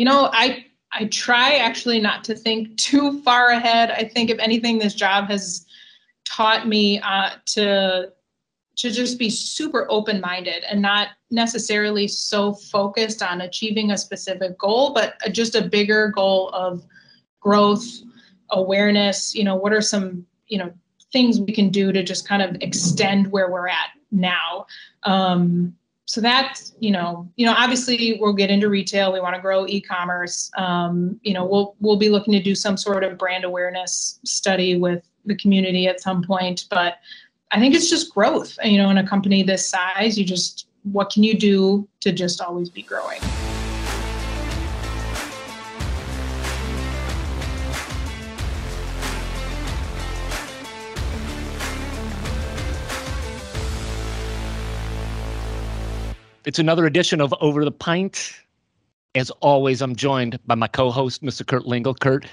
I try actually not to think too far ahead. I think if anything, this job has taught me to just be super open-minded and not necessarily so focused on achieving a specific goal, but just a bigger goal of growth, awareness. What are some, things we can do to just kind of extend where we're at now. So that's, obviously we'll get into retail. We want to grow e-commerce. We'll be looking to do some sort of brand awareness study with the community at some point, but I think it's just growth. In a company this size, what can you do to just always be growing? It's another edition of Over the Pint. As always, I'm joined by my co-host, Mr. Kurt Lingle. Kurt,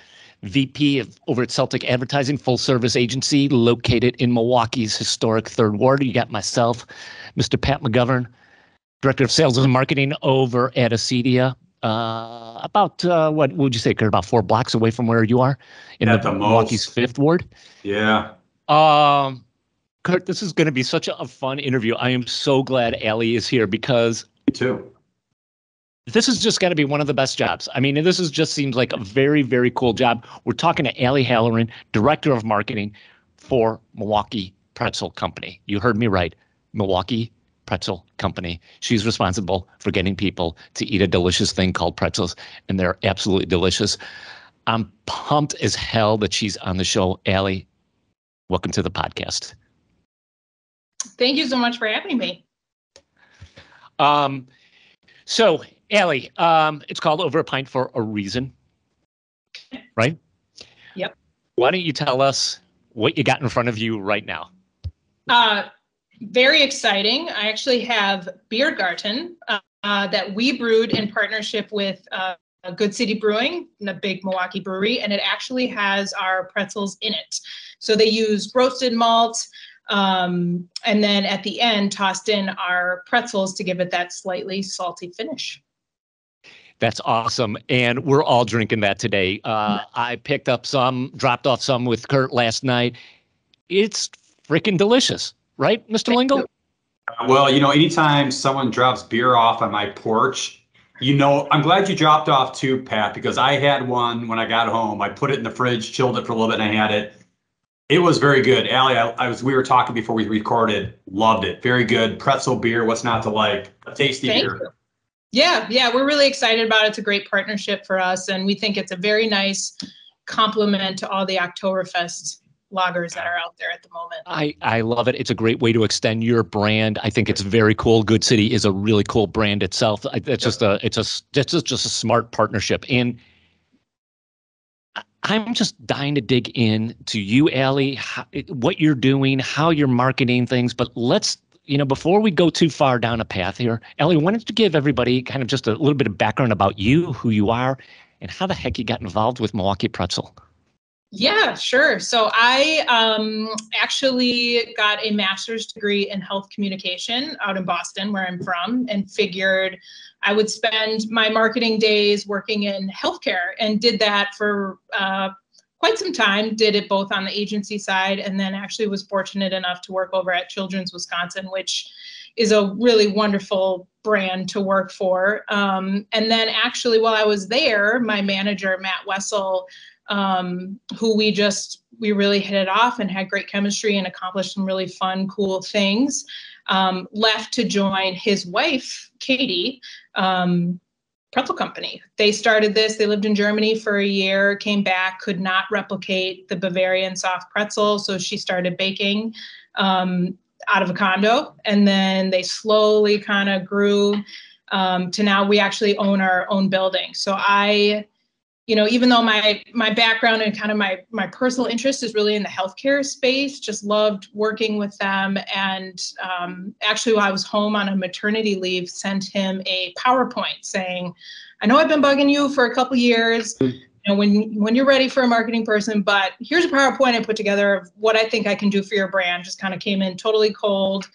VP over at Celtic Advertising, full-service agency located in Milwaukee's historic Third Ward. You got myself, Mr. Pat McGovern, Director of Sales and Marketing over at Acedia. About, what would you say, Kurt, about 4 blocks away from where you are? In the Milwaukee's Fifth Ward? Yeah. Kurt, this is going to be such a fun interview. I am so glad Allie is here because Me too. This has just got to be one of the best jobs. Just seems like a very, very cool job. We're talking to Allie Halloran, Director of Marketing for Milwaukee Pretzel Company. You heard me right. Milwaukee Pretzel Company. She's responsible for getting people to eat a delicious thing called pretzels, and they're absolutely delicious. I'm pumped as hell that she's on the show. Allie, welcome to the podcast. Thank you so much for having me. So, Allie, it's called Over a Pint for a reason, right? Yep. Why don't you tell us what you got in front of you right now? Very exciting. I actually have Biergarten that we brewed in partnership with Good City Brewing, a big Milwaukee brewery, and it actually has our pretzels in it. So they use roasted malt, and then at the end tossed in our pretzels to give it that slightly salty finish. That's awesome. And we're all drinking that today. I picked up some, dropped off some with Kurt last night. It's freaking delicious, right, Mr. Lingle? Well, anytime someone drops beer off on my porch, I'm glad you dropped off too, Pat, because I had one when I got home. I put it in the fridge, chilled it for a little bit, and I had it. It was very good. Allie, we were talking before we recorded. Loved it. Very good. Pretzel beer. What's not to like? A tasty Thank beer. You. Yeah. We're really excited about it. It's a great partnership for us. And we think it's a very nice complement to all the Oktoberfest lagers that are out there at the moment. I love it. It's a great way to extend your brand. I think it's very cool. Good City is a really cool brand itself. It's just a smart partnership. And I'm just dying to dig in to you, Allie, what you're doing, how you're marketing things. But let's, before we go too far down a path here, Allie, why don't you give everybody kind of just a little bit of background about you, who you are, and how the heck you got involved with Milwaukee Pretzel? Yeah, sure. So I actually got a master's degree in health communication out in Boston, where I'm from, and figured I would spend my marketing days working in healthcare, and did that for quite some time. Did it both on the agency side, and then actually was fortunate enough to work over at Children's Wisconsin, which is a really wonderful brand to work for. And then actually while I was there, my manager, Matt Wessel, who we really hit it off and had great chemistry and accomplished some really fun, cool things, left to join his wife, Katie, pretzel company. They started this. They lived in Germany for a year, came back, could not replicate the Bavarian soft pretzel. So she started baking out of a condo. And then they slowly kind of grew to now we actually own our own building. So even though my background and kind of my personal interest is really in the healthcare space, just loved working with them. And actually, while I was home on a maternity leave, sent him a PowerPoint saying, I know I've been bugging you for a couple years, when you're ready for a marketing person, but here's a PowerPoint I put together of what I think I can do for your brand. Just kind of came in totally cold.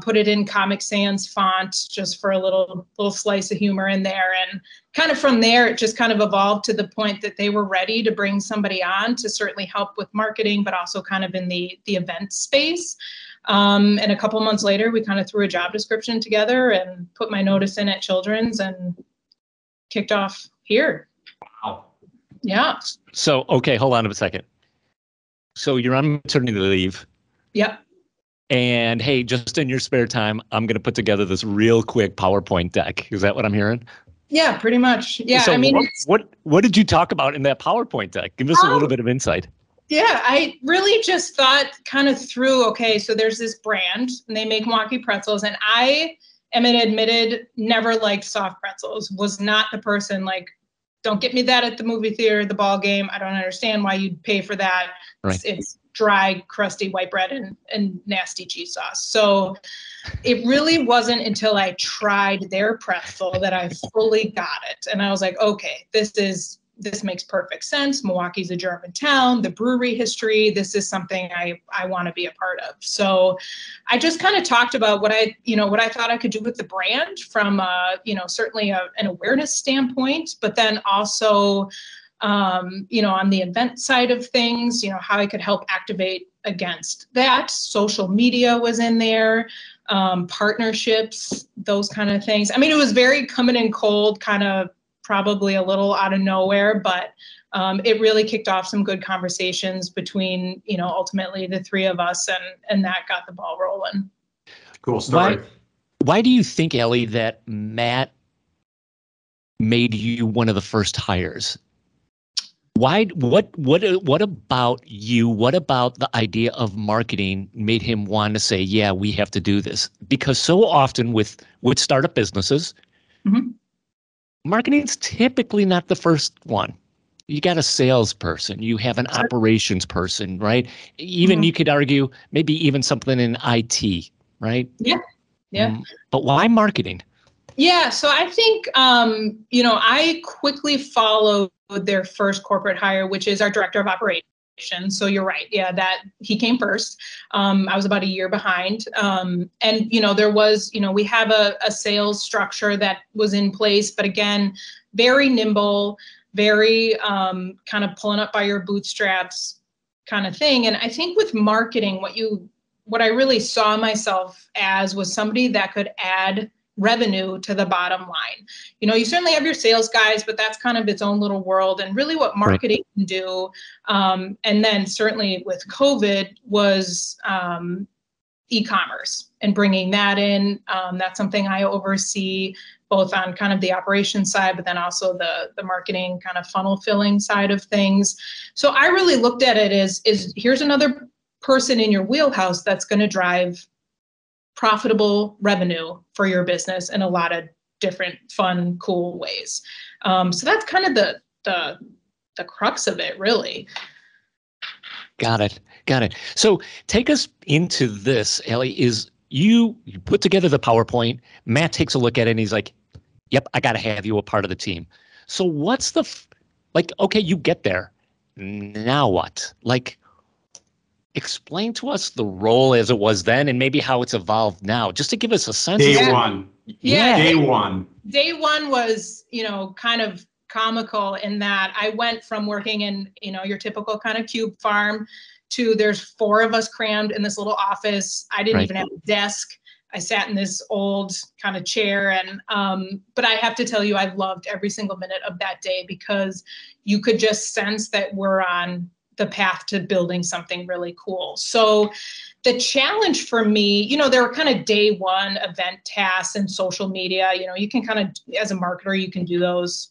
put it in Comic Sans font just for a little slice of humor in there. And kind of from there, it just kind of evolved to the point that they were ready to bring somebody on to certainly help with marketing, but also kind of in the event space. And a couple months later, we kind of threw a job description together and put my notice in at Children's and kicked off here. Wow. Yeah. So, okay, hold on a second. So you're on maternity leave. Yep. And hey, just in your spare time, I'm going to put together this real quick PowerPoint deck. Is that what I'm hearing? Yeah, pretty much. Yeah. So I mean, what did you talk about in that PowerPoint deck? Give us a little bit of insight. Yeah, I really just thought kind of through, okay, so there's this brand and they make Milwaukee pretzels, and I am an admitted never liked soft pretzels, was not the person like, don't get me that at the movie theater, the ball game. I don't understand why you'd pay for that. Right. It's dry, crusty white bread and nasty cheese sauce. So it really wasn't until I tried their pretzel that I fully got it. And I was like, okay, this makes perfect sense. Milwaukee's a German town, the brewery history. This is something I want to be a part of. So I just kind of talked about what I thought I could do with the brand from, certainly an awareness standpoint, but then also, on the event side of things, how I could help activate against that. Social media was in there, partnerships, those kind of things. I mean, it was very coming in cold, kind of probably a little out of nowhere, but it really kicked off some good conversations between, ultimately the three of us, and that got the ball rolling. Cool story. Why do you think, Allie, that Matt made you one of the first hires? Why? What about you? What about the idea of marketing made him want to say, yeah, we have to do this? Because so often with startup businesses, mm-hmm. marketing's typically not the first one. You got a salesperson, you have an operations person, right? Even mm-hmm. you could argue maybe even something in IT, right? Yeah. But why marketing? Yeah, so I think, I quickly followed their first corporate hire, which is our director of operations. So you're right. Yeah, that he came first. I was about a year behind. And, there was, we have a sales structure that was in place, but again, very nimble, very kind of pulling up by your bootstraps kind of thing. And I think with marketing, what I really saw myself as was somebody that could add revenue to the bottom line. You certainly have your sales guys, but that's kind of its own little world. And really what marketing can do, and then certainly with COVID, was e-commerce and bringing that in. That's something I oversee both on kind of the operations side, but then also the marketing kind of funnel filling side of things. So I really looked at it as here's another person in your wheelhouse that's going to drive profitable revenue for your business in a lot of different fun, cool ways. So that's kind of the crux of it, really. Got it. So take us into this, Allie. Is you put together the PowerPoint, Matt takes a look at it and he's like, yep, I got to have you a part of the team. So what's okay, you get there. Now what? Explain to us the role as it was then and maybe how it's evolved now, just to give us a sense. Day one. Yeah. Day one. Day one was, kind of comical in that I went from working in, your typical kind of cube farm to there's 4 of us crammed in this little office. I didn't even have a desk. I sat in this old kind of chair and, but I have to tell you, I loved every single minute of that day because you could just sense that we're on the path to building something really cool. So the challenge for me, there were kind of day one event tasks and social media, you can kind of, as a marketer, you can do those,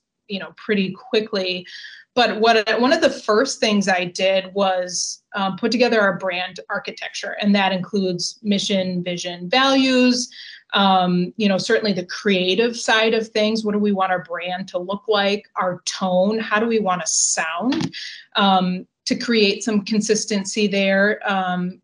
pretty quickly. But one of the first things I did was put together our brand architecture, and that includes mission, vision, values, certainly the creative side of things. What do we want our brand to look like? Our tone, how do we want to sound? to create some consistency there.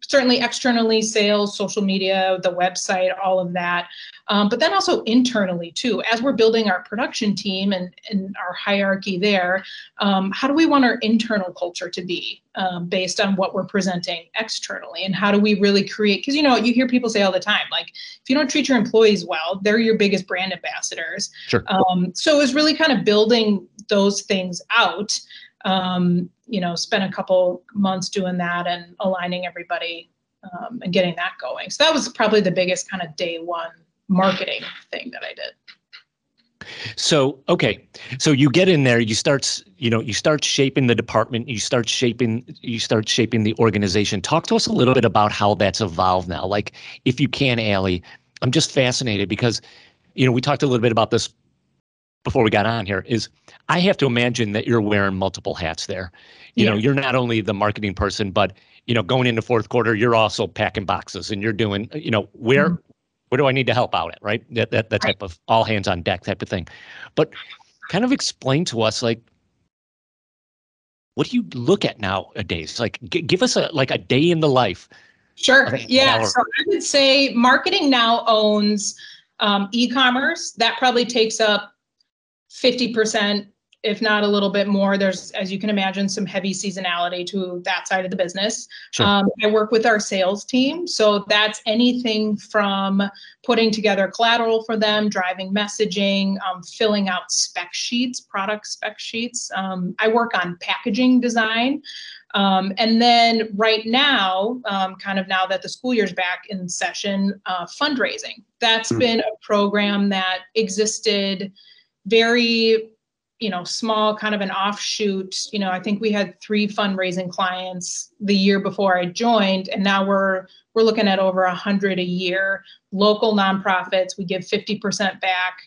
Certainly externally, sales, social media, the website, all of that. But then also internally too, as we're building our production team and our hierarchy there, how do we want our internal culture to be based on what we're presenting externally? And how do we really create, because you hear people say all the time, like, if you don't treat your employees well, they're your biggest brand ambassadors. Sure. So it was really kind of building those things out. Spent a couple months doing that and aligning everybody and getting that going. So that was probably the biggest kind of day one marketing thing that I did. So, okay. So you get in there, you start shaping the department, you start shaping the organization. Talk to us a little bit about how that's evolved now. Like, if you can, Allie, I'm just fascinated because, we talked a little bit about this before we got on here, is I have to imagine that you're wearing multiple hats there. You're not only the marketing person, but, going into fourth quarter, you're also packing boxes and you're doing, where do I need to help out at, right? That type of all hands on deck type of thing. But kind of explain to us, like, what do you look at nowadays? Like, give us a day in the life. Sure. Yeah. So I would say marketing now owns e-commerce. That probably takes up 50%, if not a little bit more. There's, as you can imagine, some heavy seasonality to that side of the business. Sure. I work with our sales team. So that's anything from putting together collateral for them, driving messaging, filling out spec sheets, product spec sheets. I work on packaging design. And then right now, kind of now that the school year's back in session, fundraising. That's been a program that existed very, small, kind of an offshoot. I think we had 3 fundraising clients the year before I joined, and now we're looking at over 100 a year. Local nonprofits, we give 50% back,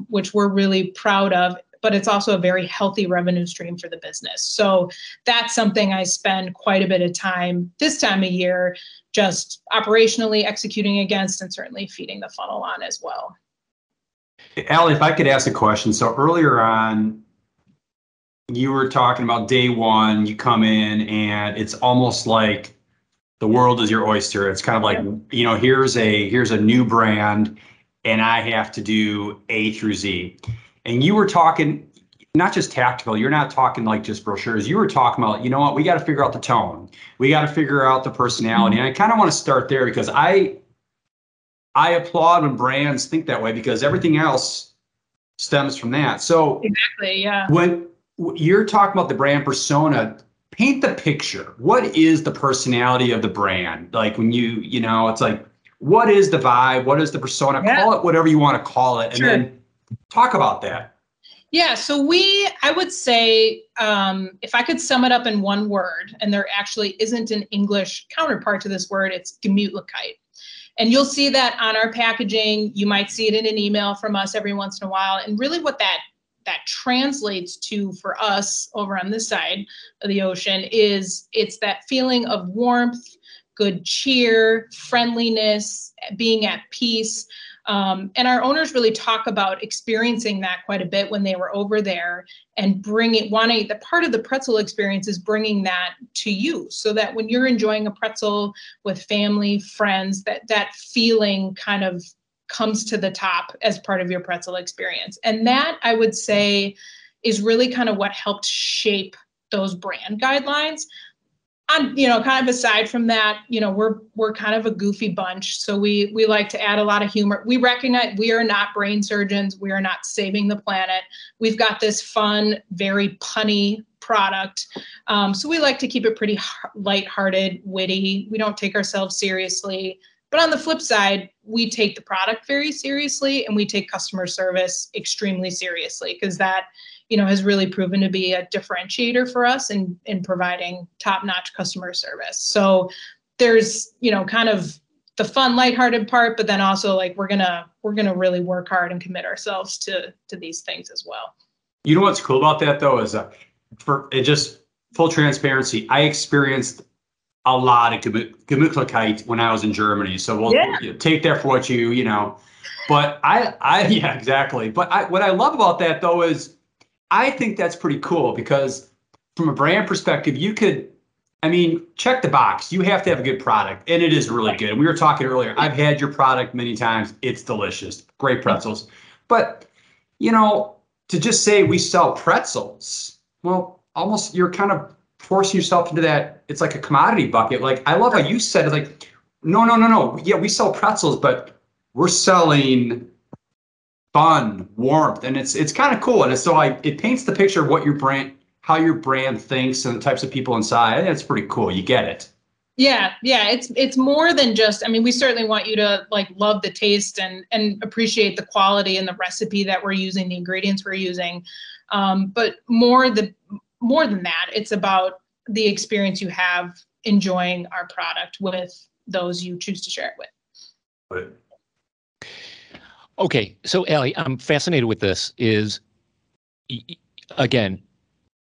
which we're really proud of, but it's also a very healthy revenue stream for the business. So that's something I spend quite a bit of time this time of year, just operationally executing against, and certainly feeding the funnel on as well. Allie, if I could ask a question. So earlier on, you were talking about day one, you come in and it's almost like the world is your oyster. It's kind of like, here's a new brand and I have to do A through Z. And you were talking, not just tactical, you're not talking like just brochures. You were talking about, what, we got to figure out the tone. We got to figure out the personality. And I kind of want to start there because I applaud when brands think that way because everything else stems from that. So exactly, yeah. When you're talking about the brand persona, paint the picture. What is the personality of the brand? Like when it's like, what is the vibe? What is the persona? Yeah. Call it whatever you want to call it. Sure. And then talk about that. Yeah, so I would say, if I could sum it up in one word, and there actually isn't an English counterpart to this word, it's Gemütlichkeit. And you'll see that on our packaging. You might see it in an email from us every once in a while. And really what that translates to for us over on this side of the ocean is it's that feeling of warmth, good cheer, friendliness, being at peace. And our owners really talk about experiencing that quite a bit when they were over there and the part of the pretzel experience is bringing that to you so that when you're enjoying a pretzel with family, friends, that feeling kind of comes to the top as part of your pretzel experience. And that, I would say, is really kind of what helped shape those brand guidelines. Kind of aside from that, we're kind of a goofy bunch. So we like to add a lot of humor. We recognize we are not brain surgeons. We are not saving the planet. We've got this fun, very punny product. So we like to keep it pretty lighthearted, witty. We don't take ourselves seriously. But on the flip side, we take the product very seriously and we take customer service extremely seriously because that has really proven to be a differentiator for us in providing top-notch customer service. So there's, kind of the fun, lighthearted part, but then also like we're gonna really work hard and commit ourselves to these things as well. You know what's cool about that though is for just full transparency, I experienced a lot of Gemütlichkeit when I was in Germany. So we'll take that for what But yeah, exactly. But what I love about that though is I think that's pretty cool because from a brand perspective, you could, I mean, check the box. You have to have a good product, and it is really good. We were talking earlier. I've had your product many times. It's delicious. Great pretzels. But, you know, to just say we sell pretzels, well, almost you're kind of forcing yourself into that. It's like a commodity bucket. Like, I love how you said it, like, no. Yeah, we sell pretzels, but we're selling fun, warmth, and it's kind of cool. And it's so it paints the picture of what your brand, how your brand thinks, and the types of people inside. I think it's pretty cool. You get it. Yeah. It's more than just, I mean, we certainly want you to like love the taste and appreciate the quality and the recipe that we're using, the ingredients we're using. But more than that, it's about the experience you have enjoying our product with those you choose to share it with. But Okay, so Allie, I'm fascinated with this. Is again,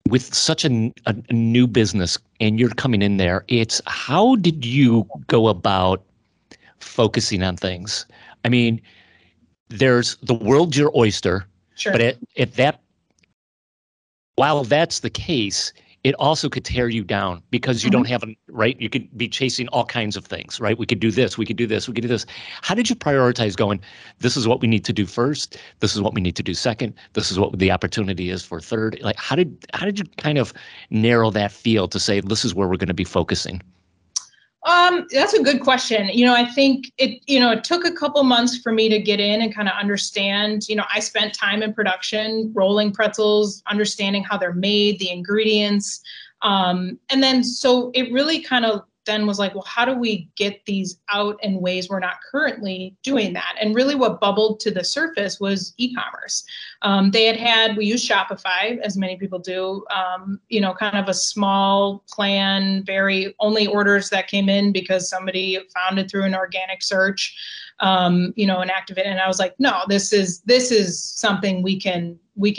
with such a new business and you're coming in there, it's how did you go about focusing on things? I mean, there's the world's your oyster, Sure. but at that, while that's the case, it also could tear you down because you don't have right. You could be chasing all kinds of things, right? We could do this, we could do this, we could do this. How did you prioritize going, this is what we need to do first, this is what we need to do second, this is what the opportunity is for third? Like, how did you kind of narrow that field to say, this is where we're going to be focusing? That's a good question. You know, I think it took a couple months for me to get in and kind of understand. You know, I spent time in production, rolling pretzels, understanding how they're made, the ingredients. And then so it really kind of then was like, well, how do we get these out in ways we're not currently doing that? And really what bubbled to the surface was e-commerce. We use Shopify, as many people do, kind of a small plan, very only orders that came in because somebody found it through an organic search, and activate. And I was like, no, this is something we can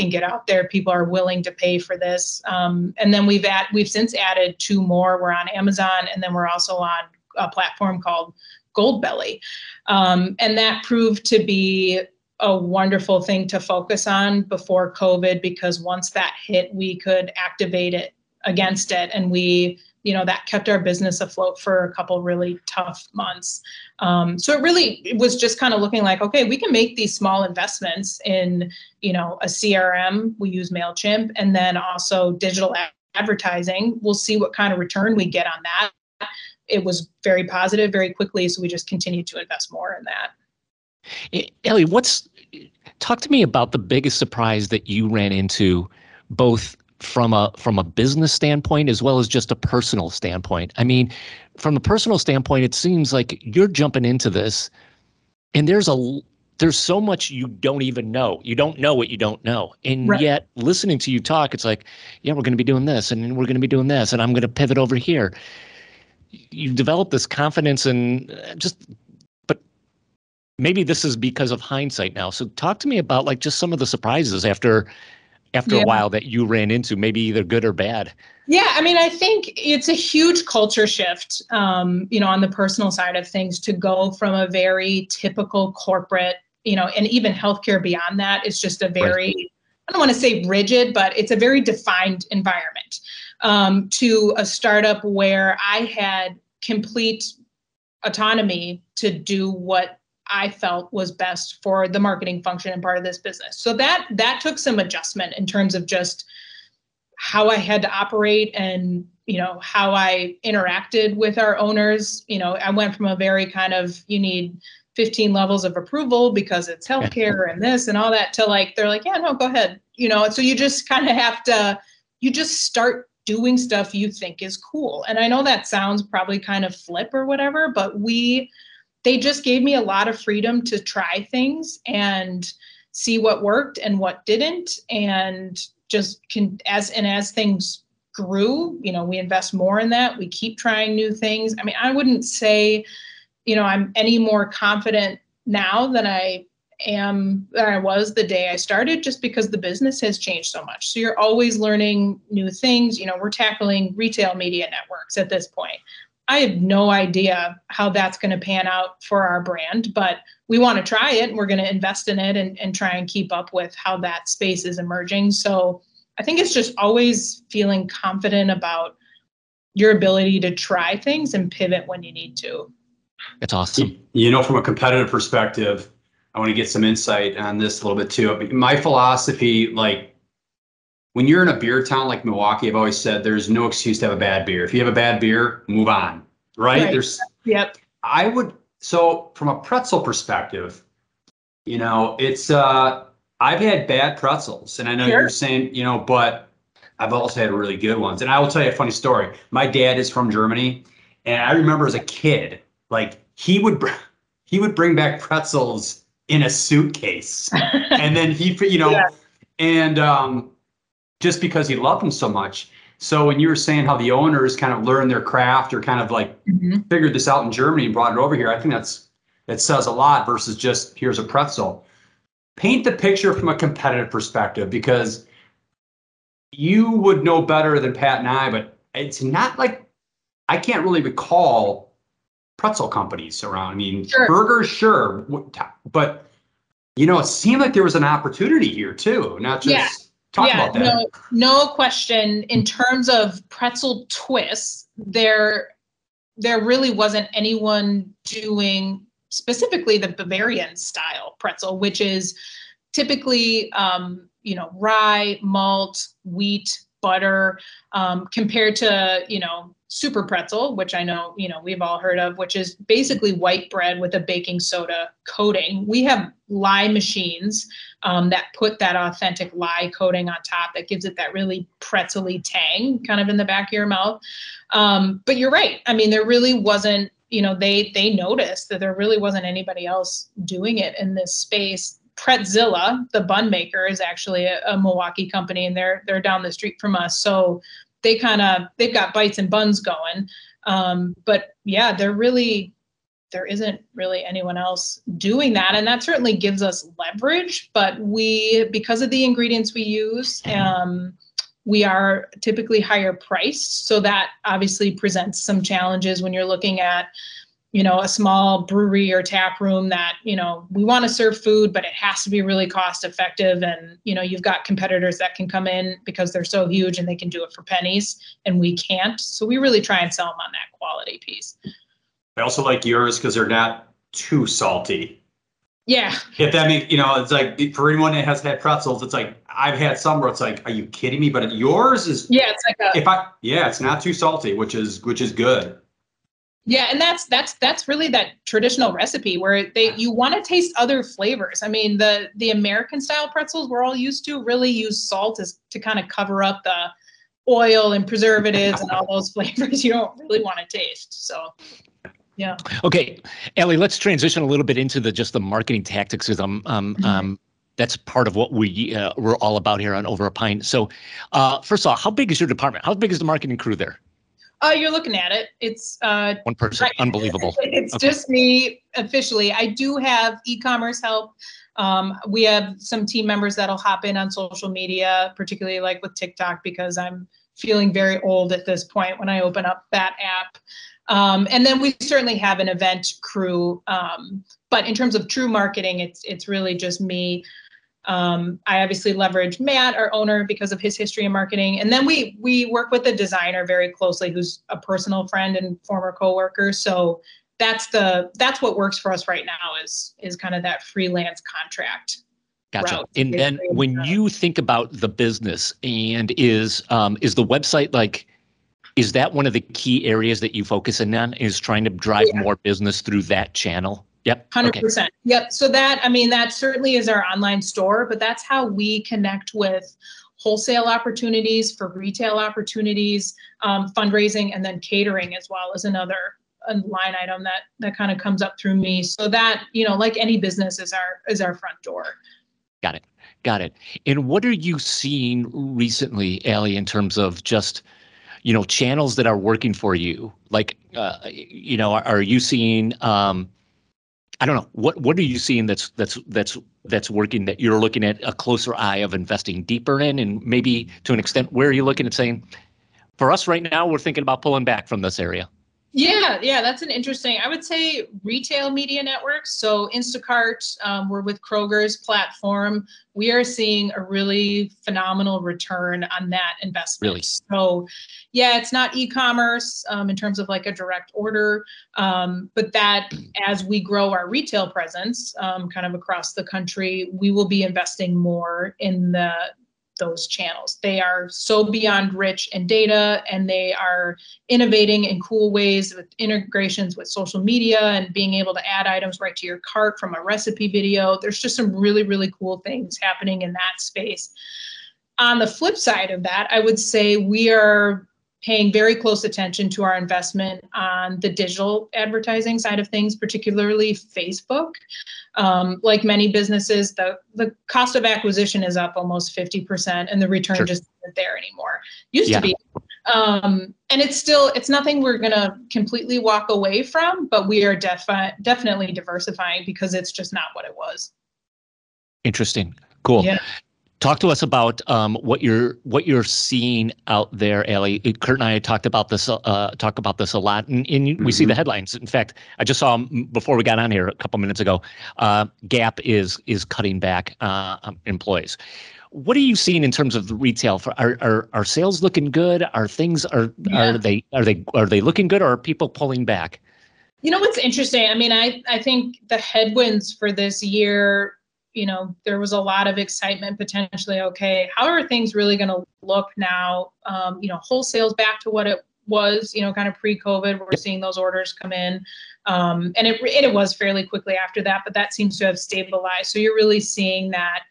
get out there. People are willing to pay for this. And then we've since added 2 more. We're on Amazon, and then we're also on a platform called Goldbelly. And that proved to be a wonderful thing to focus on before COVID, because once that hit, we could activate it against it. And that kept our business afloat for a couple really tough months. So it was just kind of looking like, okay, we can make these small investments in, a CRM. We use MailChimp, and then also digital advertising. We'll see what kind of return we get on that. It was very positive very quickly. So we just continued to invest more in that. Allie, talk to me about the biggest surprise that you ran into, both from a business standpoint as well as just a personal standpoint. I mean, from a personal standpoint, it seems like you're jumping into this and there's so much you don't even know. You don't know what you don't know. And Right. Yet listening to you talk, it's like, yeah, we're going to be doing this and we're going to be doing this and I'm going to pivot over here. You develop this confidence but maybe this is because of hindsight now. So talk to me about like just some of the surprises after a while that you ran into, maybe either good or bad. Yeah, I mean, I think it's a huge culture shift, on the personal side of things, to go from a very typical corporate, and even healthcare beyond that is just a very, I don't want to say rigid, but it's a very defined environment, to a startup where I had complete autonomy to do what I felt was best for the marketing function and part of this business. So that took some adjustment in terms of just how I had to operate and, how I interacted with our owners. I went from a very kind of, you need 15 levels of approval because it's healthcare and this and all that, to like, they're like, yeah, no, go ahead. So you just kind of have to, you just start doing stuff you think is cool. And I know that sounds probably kind of flip or whatever, but they just gave me a lot of freedom to try things and see what worked and what didn't. And just as things grew, we invest more in that. We keep trying new things. I mean, I wouldn't say, I'm any more confident now than I was the day I started, just because the business has changed so much. So you're always learning new things. We're tackling retail media networks at this point. I have no idea how that's going to pan out for our brand, but we want to try it and we're going to invest in it and try and keep up with how that space is emerging. So I think it's just always feeling confident about your ability to try things and pivot when you need to. That's awesome. From a competitive perspective, I want to get some insight on this a little bit too. My philosophy, like when you're in a beer town like Milwaukee, I've always said there's no excuse to have a bad beer. If you have a bad beer, move on, right? Yep. So from a pretzel perspective, it's, I've had bad pretzels, and I know you're saying, but I've also had really good ones. And I will tell you a funny story. My dad is from Germany, and I remember as a kid, like he would bring back pretzels in a suitcase, and then just because he loved them so much. So when you were saying how the owners kind of learned their craft or kind of like figured this out in Germany and brought it over here, I think that says a lot versus just here's a pretzel. Paint the picture from a competitive perspective, because you would know better than Pat and I, but it's not like I can't really recall pretzel companies around. I mean, burgers, sure, but it seemed like there was an opportunity here too, not just talk about that. No question. In terms of pretzel twists, there really wasn't anyone doing specifically the Bavarian style pretzel, which is typically rye, malt, wheat, butter, compared to super pretzel, which I know we've all heard of, which is basically white bread with a baking soda coating. We have lye machines that put that authentic lye coating on top that gives it that really pretzel-y tang kind of in the back of your mouth. But you're right. I mean, there really wasn't, they noticed that there really wasn't anybody else doing it in this space. Pretzilla, the bun maker, is actually a Milwaukee company, and they're down the street from us. So they've got bites and buns going. But yeah, there isn't really anyone else doing that. And that certainly gives us leverage, but because of the ingredients we use, we are typically higher priced. So that obviously presents some challenges when you're looking at, a small brewery or tap room that, we want to serve food, but it has to be really cost effective. And, you've got competitors that can come in because they're so huge and they can do it for pennies and we can't. So we really try and sell them on that quality piece. I also like yours because they're not too salty. Yeah. If that makes, it's like for anyone that has had pretzels, it's like I've had some where it's like, are you kidding me? But yours is it's like it's not too salty, which is good. Yeah, and that's really that traditional recipe where you want to taste other flavors. I mean, the American style pretzels we're all used to really use salt to kind of cover up the oil and preservatives and all those flavors you don't really want to taste. So yeah. Okay, Allie, let's transition a little bit into just the marketing tactics, because that's part of what we're all about here on Over a Pint. So first of all, how big is your department? How big is the marketing crew there? You're looking at it. It's one person. Right. Unbelievable. It's just me officially. I do have e-commerce help. We have some team members that'll hop in on social media, particularly like with TikTok, because I'm feeling very old at this point when I open up that app. And then we certainly have an event crew. But in terms of true marketing, it's really just me. I obviously leverage Matt, our owner, because of his history in marketing. And then we work with a designer very closely who's a personal friend and former coworker. So that's what works for us right now is kind of that freelance contract. Gotcha. Route. And then when you think about the business, and is the website is that one of the key areas that you focus in on, is trying to drive more business through that channel? Yep. 100%. Okay. Yep. So that certainly is our online store, but that's how we connect with wholesale opportunities, for retail opportunities, fundraising, and then catering as well as another line item that kind of comes up through me. So that, like any business, is our front door. Got it. And what are you seeing recently, Allie, in terms of just, channels that are working for you? Like, are you seeing, I don't know, what are you seeing that's working, that you're looking at a closer eye of investing deeper in? And maybe to an extent, where are you looking at saying, for us right now, we're thinking about pulling back from this area? Yeah, that's an interesting, I would say retail media networks. So Instacart, we're with Kroger's platform. We are seeing a really phenomenal return on that investment. Really? So yeah, it's not e-commerce in terms of like a direct order, but that as we grow our retail presence kind of across the country, we will be investing more in those channels. They are so beyond rich in data, and they are innovating in cool ways with integrations with social media and being able to add items right to your cart from a recipe video. There's just some really, really cool things happening in that space. On the flip side of that, I would say we are paying very close attention to our investment on the digital advertising side of things, particularly Facebook. Like many businesses, the cost of acquisition is up almost 50%, and the return just isn't there anymore. Used to be. And it's nothing we're going to completely walk away from, but we are definitely diversifying because it's just not what it was. Interesting. Cool. Yeah. Talk to us about what you're seeing out there, Allie. Kurt and I talk about this a lot, and we see the headlines. In fact, I just saw before we got on here a couple minutes ago, Gap is cutting back employees. What are you seeing in terms of the retail? Are sales looking good? Are they looking good, or are people pulling back? You know what's interesting? I mean, I think the headwinds for this year, there was a lot of excitement potentially. Okay, how are things really going to look now? Wholesale's back to what it was, kind of pre-COVID. We're seeing those orders come in. And it was fairly quickly after that, but that seems to have stabilized. So you're really seeing that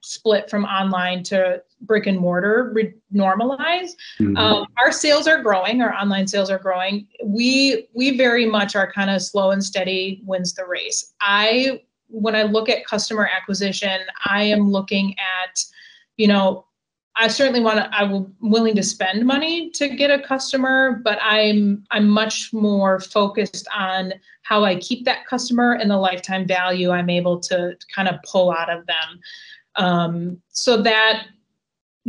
split from online to brick and mortar normalize. Our sales are growing. Our online sales are growing. We very much are kind of slow and steady wins the race. When I look at customer acquisition, I am looking at, I certainly I'm willing to spend money to get a customer, but I'm much more focused on how I keep that customer and the lifetime value I'm able to kind of pull out of them. So that,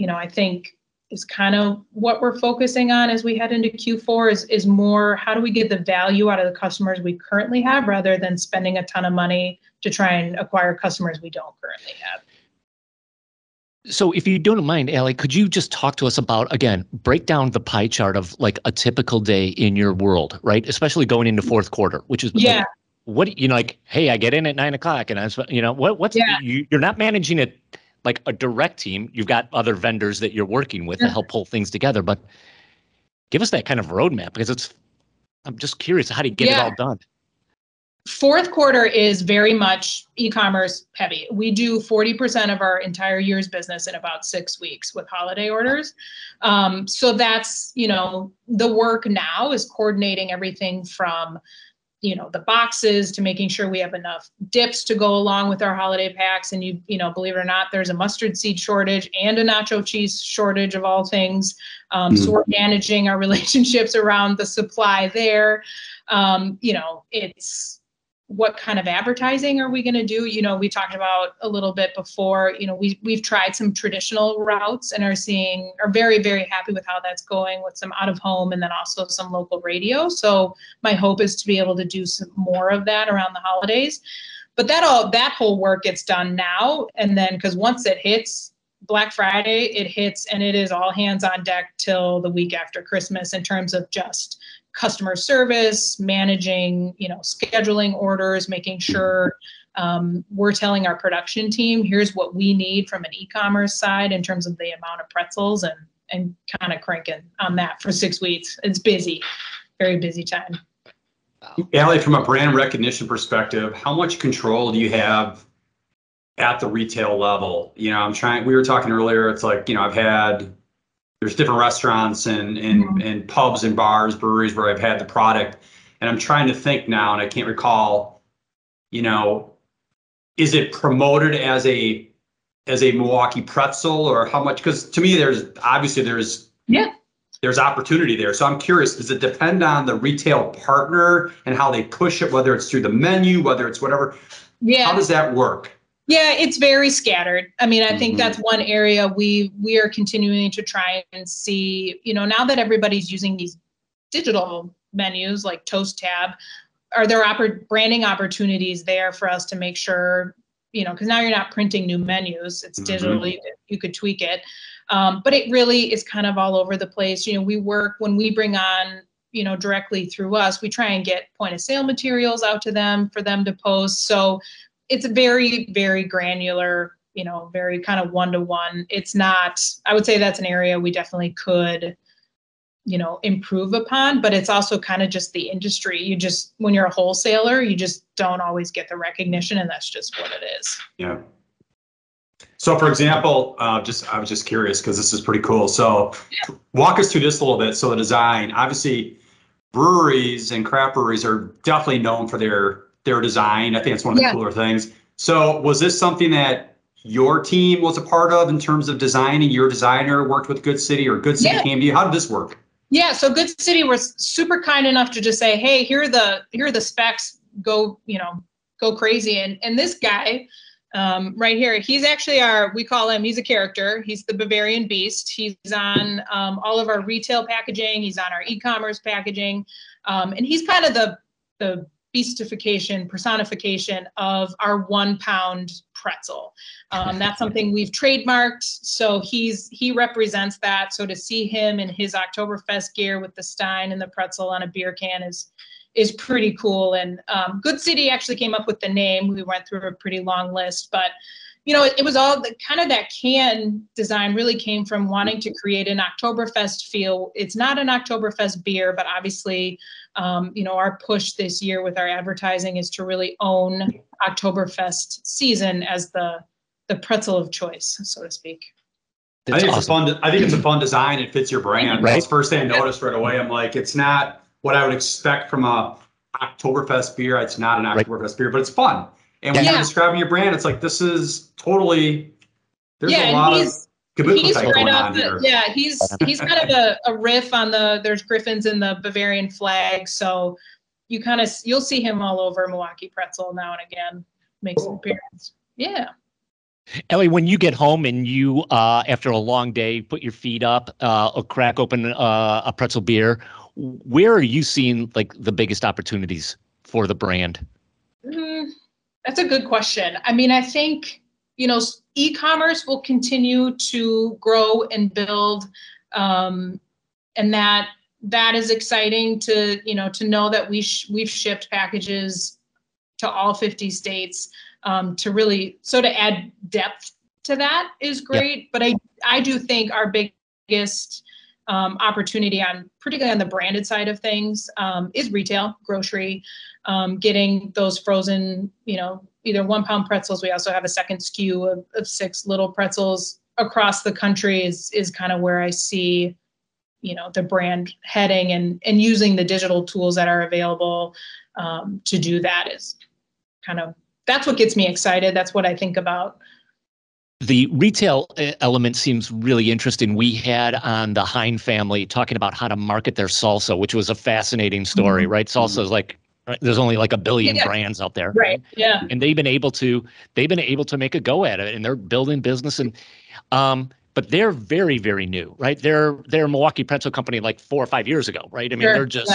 I think is kind of what we're focusing on as we head into Q4 is more how do we get the value out of the customers we currently have rather than spending a ton of money to try and acquire customers we don't currently have. So if you don't mind, Allie, could you just talk to us about, again, break down the pie chart of like a typical day in your world, right? Especially going into fourth quarter, which is like, what, like, hey, I get in at 9 o'clock and you're not managing it like a direct team. You've got other vendors that you're working with to help pull things together, but give us that kind of roadmap because I'm just curious how to get it all done. Fourth quarter is very much e-commerce heavy. We do 40% of our entire year's business in about 6 weeks with holiday orders. So that's, the work now is coordinating everything from, the boxes to making sure we have enough dips to go along with our holiday packs. And believe it or not, there's a mustard seed shortage and a nacho cheese shortage of all things. So we're managing our relationships around the supply there. It's what kind of advertising are we going to do? We talked about a little bit before, we've tried some traditional routes and are very, very happy with how that's going with some out of home and then also some local radio. So my hope is to be able to do some more of that around the holidays. But that whole work gets done now. And then, because once it hits Black Friday, it hits and it is all hands on deck till the week after Christmas in terms of just customer service, managing, scheduling orders, making sure we're telling our production team, here's what we need from an e-commerce side in terms of the amount of pretzels and kind of cranking on that for 6 weeks. It's busy, very busy time. Allie, from a brand recognition perspective, how much control do you have at the retail level? We were talking earlier, it's like, there's different restaurants and pubs and bars, breweries where I've had the product, and I'm trying to think now, and I can't recall, is it promoted as a Milwaukee pretzel or how much? Because to me, there's opportunity there. So I'm curious, does it depend on the retail partner and how they push it, whether it's through the menu, whether it's whatever? Yeah. How does that work? Yeah, it's very scattered. I mean, I think that's one area we are continuing to try and see, now that everybody's using these digital menus like Toast Tab, are there branding opportunities there for us to make sure, because now you're not printing new menus, it's digital, you could tweak it. But it really is kind of all over the place. We work, when we bring on, directly through us, we try and get point of sale materials out to them for them to post. So it's a very, very granular, very kind of one-to-one. It's not, I would say that's an area we definitely could, improve upon, but it's also kind of just the industry. When you're a wholesaler, you just don't always get the recognition, and that's just what it is. Yeah. So for example, I was just curious because this is pretty cool. So walk us through this a little bit. So the design, obviously breweries and craft breweries are definitely known for their design. I think it's one of the cooler things. So was this something that your team was a part of in terms of designing? Your designer worked with Good City, or Good City came to you? How did this work? Yeah, so Good City was super kind enough to just say, hey, here are the specs, go crazy. And this guy right here, he's actually he's a character. He's the Bavarian Beast. He's on all of our retail packaging. He's on our e-commerce packaging. And he's kind of the beastification, personification of our 1 pound pretzel. That's something we've trademarked. So he represents that. So to see him in his Oktoberfest gear with the Stein and the pretzel on a beer can is pretty cool. And Good City actually came up with the name. We went through a pretty long list, but it was all that can design really came from wanting to create an Oktoberfest feel. It's not an Oktoberfest beer, but obviously, our push this year with our advertising is to really own Oktoberfest season as the pretzel of choice, so to speak. I think it's a fun design. It fits your brand. Right. That's the first thing I noticed right away. I'm like, it's not what I would expect from a Oktoberfest beer. It's not an Oktoberfest beer, but it's fun. And when you're describing your brand, it's like, this is totally, there's a lot of kabuki going on here. Yeah, he's kind of a riff on there's griffins in the Bavarian flag. So you'll see him all over Milwaukee Pretzel now and again, makes an appearance. Yeah. Ellie, when you get home and you, after a long day, put your feet up, or crack open a pretzel beer, where are you seeing like the biggest opportunities for the brand? That's a good question. I mean, I think, e-commerce will continue to grow and build. And that is exciting to know that we've shipped packages to all 50 states. To add depth to that is great. But I do think our biggest opportunity particularly on the branded side of things is retail, grocery, getting those frozen, either 1 pound pretzels. We also have a second SKU of 6 little pretzels across the country is kind of where I see, the brand heading, and using the digital tools that are available to do that is kind of, that's what gets me excited. That's what I think about. The retail element seems really interesting. We had on the Hein family talking about how to market their salsa, which was a fascinating story, right? Salsa is like, there's only like a billion brands out there. Right. Yeah. And they've been able to make a go at it, and they're building business. And, but they're very, very new, right? They're a Milwaukee Pretzel company like 4 or 5 years ago, right? I mean, they're just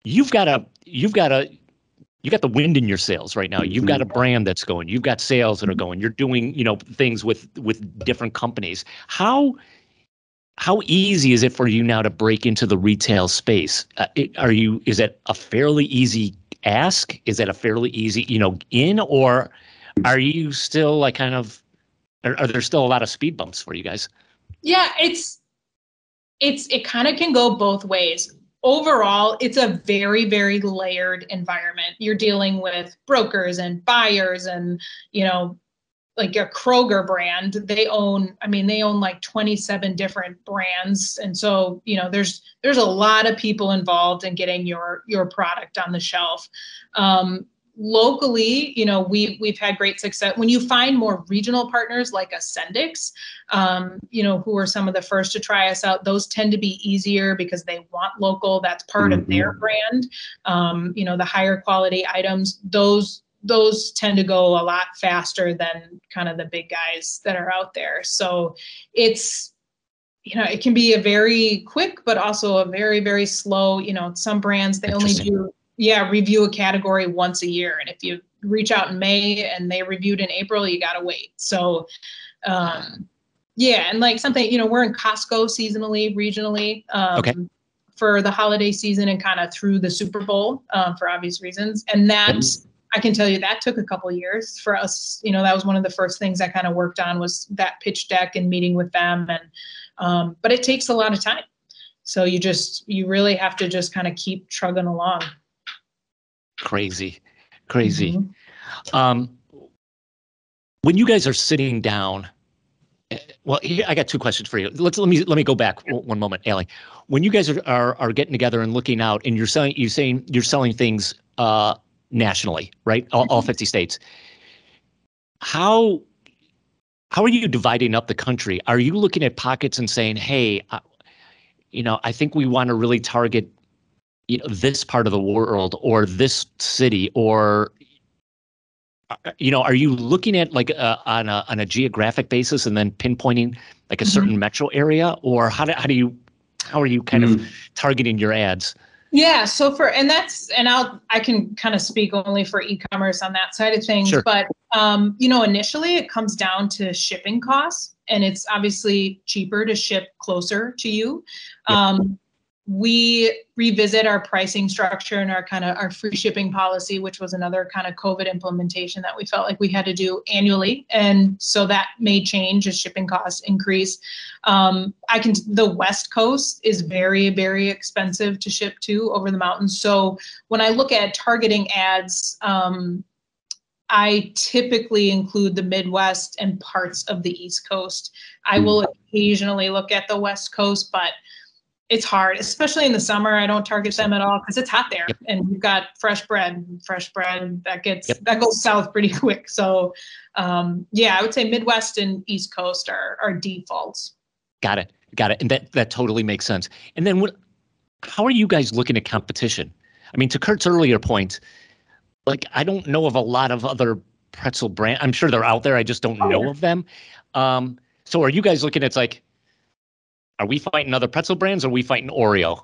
you got the wind in your sails right now. You've got a brand that's going. You've got sales that are going. You're doing, things with different companies. How easy is it for you now to break into the retail space? Is it a fairly easy ask? Is it a fairly easy, in, or are you still like are there still a lot of speed bumps for you guys? Yeah, it kind of can go both ways. Overall, it's a very, very layered environment. You're dealing with brokers and buyers and, like a Kroger brand, they own like 27 different brands. And so, there's a lot of people involved in getting your product on the shelf. Locally, we've had great success when you find more regional partners like Ascendix, who are some of the first to try us out. Those tend to be easier because they want local. That's part of their brand. The higher quality items, those tend to go a lot faster than kind of the big guys that are out there. So it's it can be a very quick, but also a very, very slow, some brands, they only review a category once a year. And if you reach out in May and they reviewed in April, you got to wait. So, and like something, we're in Costco seasonally, regionally, for the holiday season and kind of through the Super Bowl, for obvious reasons. And I can tell you that took a couple of years for us. That was one of the first things I kind of worked on, was that pitch deck and meeting with them. And, but it takes a lot of time. So you really have to just kind of keep trugging along. Crazy. Mm-hmm. When you guys are sitting down, well, I got two questions for you. Let me go back one moment, Allie. When you guys are getting together and looking out, and you're saying you're selling things nationally, right? All 50 states. How are you dividing up the country? Are you looking at pockets and saying, hey, I think we want to really target, this part of the world or this city, or, are you looking at like on a geographic basis and then pinpointing like a certain metro area, or how are you kind of targeting your ads? Yeah. So I can kind of speak only for e-commerce on that side of things, sure. But, initially it comes down to shipping costs, and it's obviously cheaper to ship closer to you. Yep. We revisit our pricing structure and our free shipping policy, which was another kind of COVID implementation that we felt like we had to do annually. And so that may change as shipping costs increase. The West Coast is very, very expensive to ship to over the mountains. So when I look at targeting ads, I typically include the Midwest and parts of the East Coast. I will occasionally look at the West Coast, but it's hard, especially in the summer. I don't target them at all because it's hot there, and we've got fresh bread that goes south pretty quick. So, I would say Midwest and East Coast are defaults. Got it. And that totally makes sense. And then how are you guys looking at competition? I mean, to Kurt's earlier point, like, I don't know of a lot of other pretzel brand. I'm sure they're out there. I just don't know of them. So are you guys looking at, like, are we fighting other pretzel brands, or are we fighting Oreo?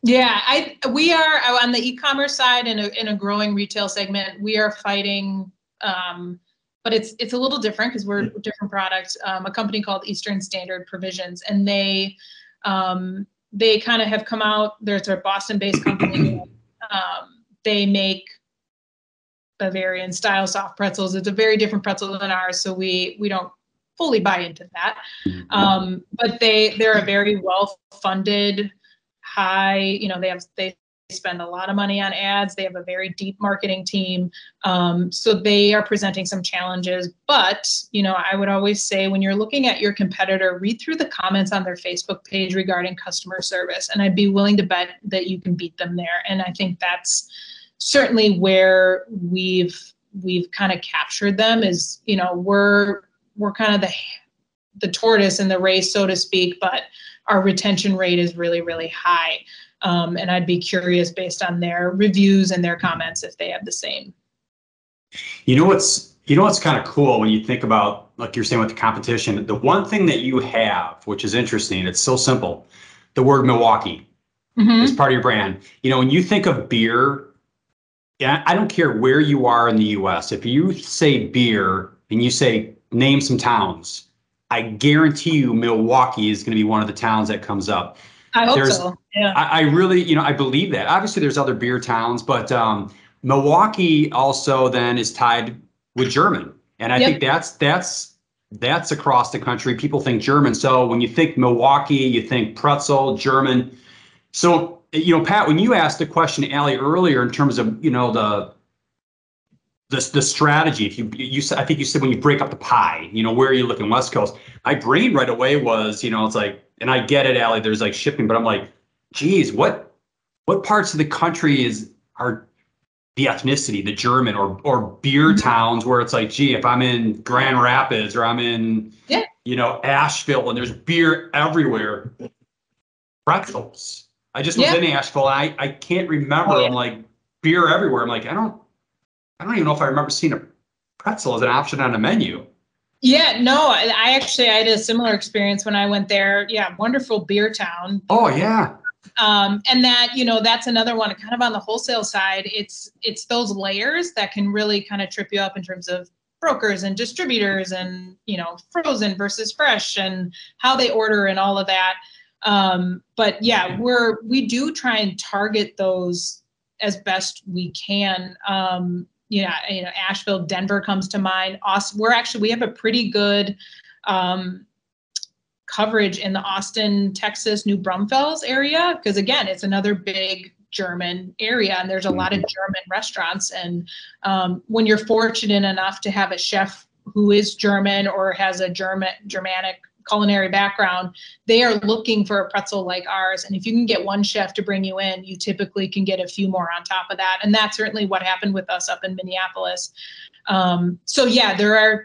Yeah, we are on the e-commerce side in a growing retail segment. We are fighting, but it's a little different because we're different products. A company called Eastern Standard Provisions, and they kind of have come out. There's a Boston-based company. They make Bavarian style soft pretzels. It's a very different pretzel than ours, so we don't fully buy into that. But they're a very well-funded, high, they spend a lot of money on ads. They have a very deep marketing team. So they are presenting some challenges, but, I would always say, when you're looking at your competitor, read through the comments on their Facebook page regarding customer service. And I'd be willing to bet that you can beat them there. And I think that's certainly where we've kind of captured them is, we're kind of the tortoise in the race, so to speak, but our retention rate is really, really high. And I'd be curious, based on their reviews and their comments, if they have the same. What's kind of cool when you think about, like you're saying with the competition, the one thing that you have, which is interesting, it's so simple, the word Milwaukee is part of your brand. When you think of beer, I don't care where you are in the US, if you say beer and you say name some towns, I guarantee you Milwaukee is going to be one of the towns that comes up. I hope so. Yeah. I really, I believe that. Obviously, there's other beer towns, but Milwaukee also then is tied with German, and I think that's across the country. People think German, so when you think Milwaukee, you think pretzel, German. So Pat, when you asked the question to Allie earlier in terms of the strategy, if I think you said when you break up the pie, where are you looking? West Coast. My brain right away was, it's like, and I get it, Allie, there's like shipping, but I'm like, geez, what parts of the country are the ethnicity, the German or beer towns where it's like, gee, if I'm in Grand Rapids or I'm in, Asheville and there's beer everywhere, pretzels. I just was in Asheville and I can't remember. I'm like, beer everywhere. I'm like, I don't even know if I remember seeing a pretzel as an option on a menu. Yeah, no, I actually I had a similar experience when I went there. Yeah, wonderful beer town. Oh yeah. And that, that's another one kind of on the wholesale side. It's those layers that can really kind of trip you up in terms of brokers and distributors and, frozen versus fresh and how they order and all of that. But yeah, we do try and target those as best we can. Asheville, Denver comes to mind. We have a pretty good coverage in the Austin, Texas, New Braunfels area, because again, it's another big German area and there's a lot of German restaurants. And when you're fortunate enough to have a chef who is German or has a Germanic culinary background, they are looking for a pretzel like ours. And if you can get one chef to bring you in, you typically can get a few more on top of that. And that's certainly what happened with us up in Minneapolis. So yeah,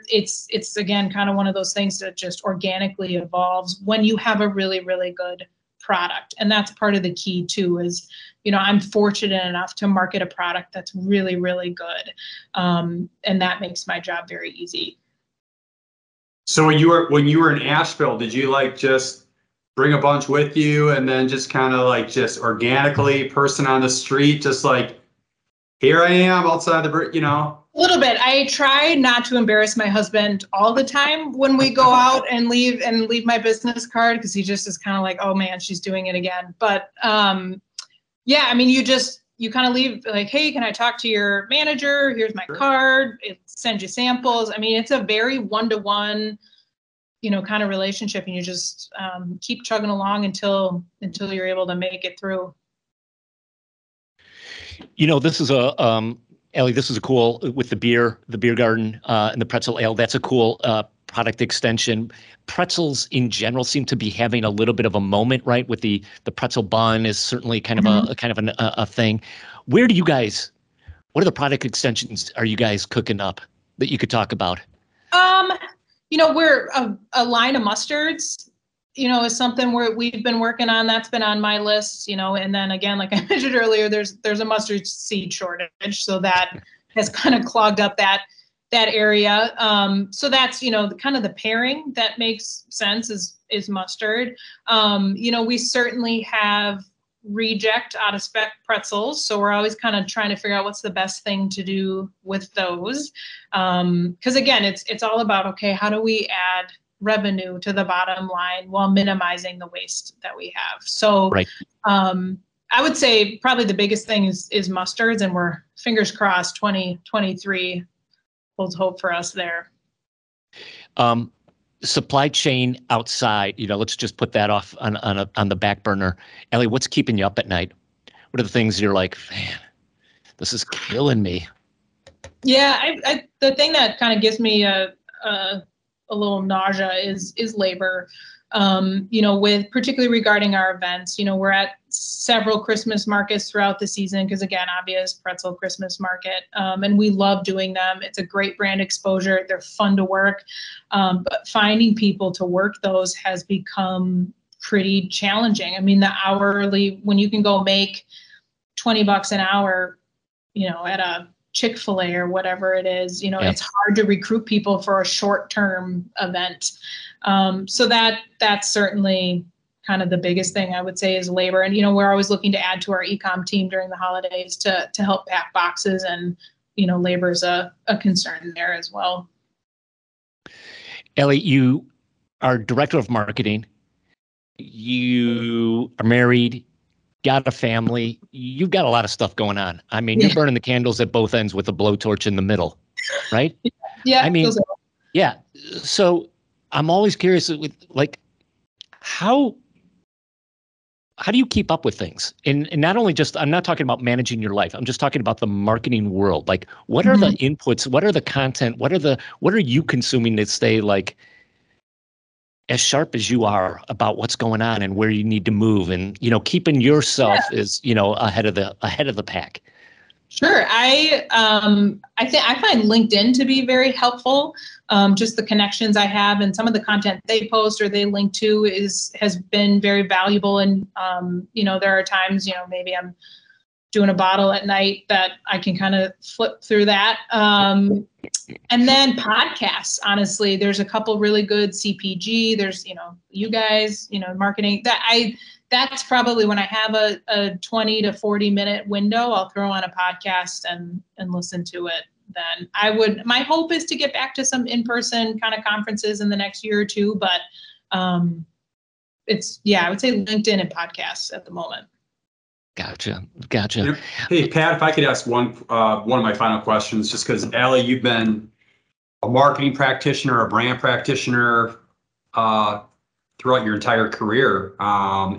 it's again, kind of one of those things that just organically evolves when you have a really, really good product. And that's part of the key too, is, I'm fortunate enough to market a product that's really, really good. And that makes my job very easy. So when you were in Asheville, did you just bring a bunch with you and then just kind of just organically, person on the street, just here I am outside the, A little bit. I try not to embarrass my husband all the time when we go out and leave my business card, because he just is kind of like, oh man, she's doing it again. But yeah, I mean, you kind of leave hey, can I talk to your manager? Here's my card. It sends you samples. I mean, it's a very one-to-one, kind of relationship, and you just keep chugging along until you're able to make it through. This is Allie, this is a cool, with the beer garden and the pretzel ale. That's a cool product extension. Pretzels in general seem to be having a little bit of a moment, right? With the pretzel bun is certainly kind of a thing. What are the product extensions are you guys cooking up that you could talk about? We're a line of mustards, is something we've been working on. That's been on my list, and then again, like I mentioned earlier, there's a mustard seed shortage. So that has kind of clogged up that area. So that's, kind of the pairing that makes sense is mustard. We certainly have reject out of spec pretzels. So we're always kind of trying to figure out what's the best thing to do with those. Cause again, it's all about, okay, how do we add revenue to the bottom line while minimizing the waste that we have? So, right. I would say probably the biggest thing is mustards, and we're fingers crossed 2023 holds hope for us there. Supply chain outside, let's just put that off on the back burner. Allie, what's keeping you up at night? What are the things you're like, man, this is killing me? Yeah, the thing that kind of gives me a little nausea is labor. With particularly regarding our events, we're at several Christmas markets throughout the season, because again, obvious pretzel Christmas market, and we love doing them. It's a great brand exposure. They're fun to work, but finding people to work those has become pretty challenging. I mean, the hourly, when you can go make $20 an hour, at a Chick-fil-A or whatever it is, It's hard to recruit people for a short-term event. So that's certainly kind of the biggest thing I would say is labor. And, we're always looking to add to our e-com team during the holidays to help pack boxes, and, labor is a concern there as well. Allie, you are director of marketing. You are married, got a family. You've got a lot of stuff going on. I mean, you're burning the candles at both ends with a blowtorch in the middle, right? Yeah. I mean, yeah. So I'm always curious, with how do you keep up with things? And not only I'm not talking about managing your life. I'm just talking about the marketing world. What are the inputs? What are the content? What are you consuming to stay as sharp as you are about what's going on and where you need to move, and keeping yourself is ahead of the pack? Sure. I find LinkedIn to be very helpful. Just the connections I have and some of the content they post or they link to has been very valuable. And there are times maybe I'm doing a bottle at night that I can kind of flip through that. And then podcasts, honestly, there's a couple really good CPG. There's, you guys, marketing that's probably when I have a 20 to 40 minute window, I'll throw on a podcast and listen to it. Then my hope is to get back to some in-person kind of conferences in the next year or two, but I would say LinkedIn and podcasts at the moment. Gotcha. Hey, Pat, if I could ask one of my final questions, just because, Allie, you've been a marketing practitioner, a brand practitioner throughout your entire career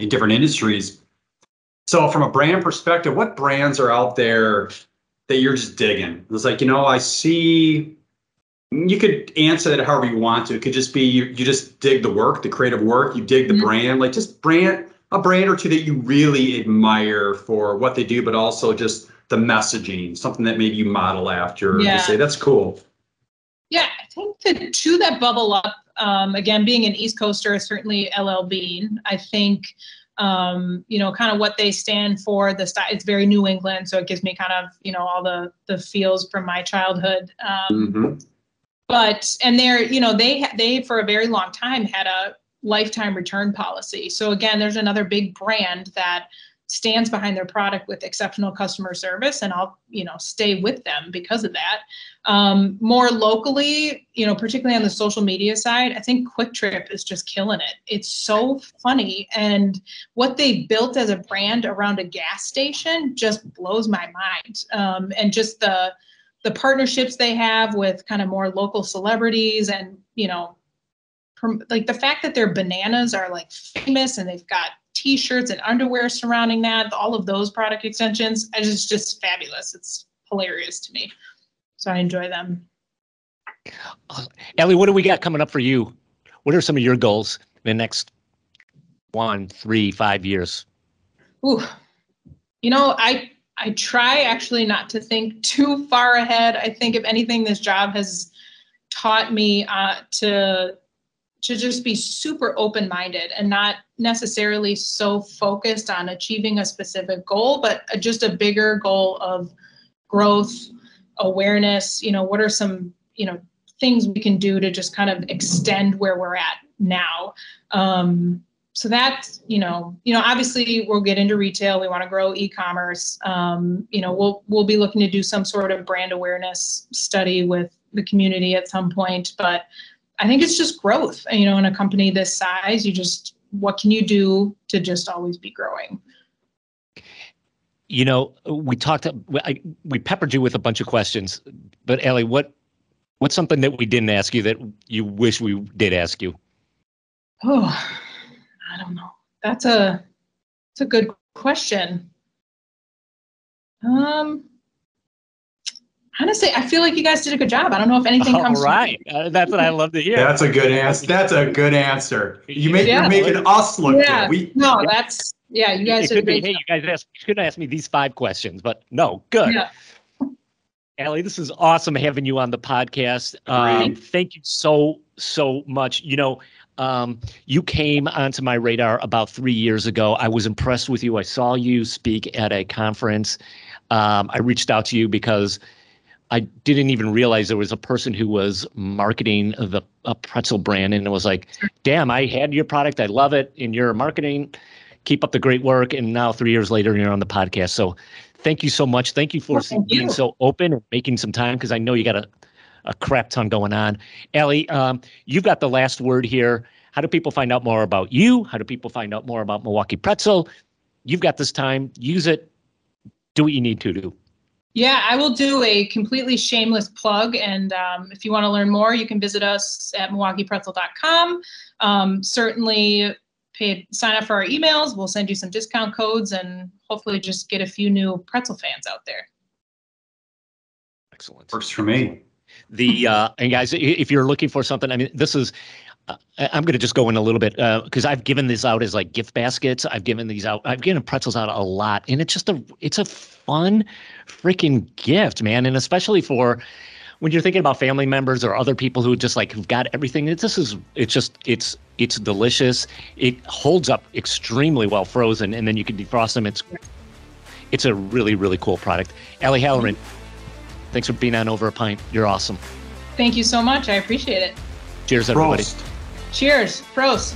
in different industries. So from a brand perspective, what brands are out there that you're just digging? It's like, I see, you could answer that however you want to. It could just be you just dig the work, the creative work, you dig the brand, like just a brand or two that you really admire for what they do, but also just the messaging, something that maybe you model after. You say, that's cool. Yeah, I think the two that bubble up, again, being an East Coaster, is certainly LL Bean. I think, kind of what they stand for, the style, it's very New England. So it gives me kind of, all the feels from my childhood. And they for a very long time had a lifetime return policy. So again, there's another big brand that stands behind their product with exceptional customer service, and I'll, stay with them because of that. More locally, particularly on the social media side, I think Quick Trip is just killing it. It's so funny. And what they built as a brand around a gas station just blows my mind. And just the partnerships they have with kind of more local celebrities, and, like the fact that their bananas are like famous and they've got t-shirts and underwear surrounding that, all of those product extensions, it's just fabulous. It's hilarious to me. So I enjoy them. Allie, what do we got coming up for you? What are some of your goals in the next 1, 3, 5 years? Ooh, I try actually not to think too far ahead. I think if anything, this job has taught me to just be super open-minded and not necessarily so focused on achieving a specific goal, but just a bigger goal of growth, awareness. What are some, things we can do to just kind of extend where we're at now. So that's, obviously we'll get into retail. We want to grow e-commerce. We'll be looking to do some sort of brand awareness study with the community at some point, but I think it's just growth. In a company this size, what can you do to just always be growing? We peppered you with a bunch of questions, but Allie, what's something that we didn't ask you that you wish we did ask you? Oh, I don't know. That's a good question. Honestly, I feel like you guys did a good job. I don't know if anything comes. All right. That's what I love to hear. That's a good answer. That's a good answer. You're making us look good. You guys did a great job. Hey, you guys couldn't ask me these 5 questions, but no, good. Yeah. Allie, this is awesome having you on the podcast. Thank you so much. You came onto my radar about 3 years ago. I was impressed with you. I saw you speak at a conference. I reached out to you because I didn't even realize there was a person who was marketing a pretzel brand, and it was like, damn, I had your product. I love it. And you're marketing. Keep up the great work. And now 3 years later, you're on the podcast. So thank you so much. Thank you for being so open and making some time, because I know you got a crap ton going on. Allie, you've got the last word here. How do people find out more about you? How do people find out more about Milwaukee Pretzel? You've got this time. Use it. Do what you need to do. Yeah, I will do a completely shameless plug. And if you want to learn more, you can visit us at MilwaukeePretzel.com. Certainly sign up for our emails. We'll send you some discount codes and hopefully just get a few new pretzel fans out there. Excellent. Works for me. And guys, if you're looking for something, I mean, this is, I'm going to just go in a little bit because I've given this out as like gift baskets. I've given pretzels out a lot, and it's a fun freaking gift, man. And especially for when you're thinking about family members or other people who just like who've got everything. It's delicious. It holds up extremely well frozen, and then you can defrost them. It's a really, really cool product. Allie Halloran, thanks for being on Over a Pint. You're awesome. Thank you so much. I appreciate it. Cheers, everybody. Prost. Cheers. Prost.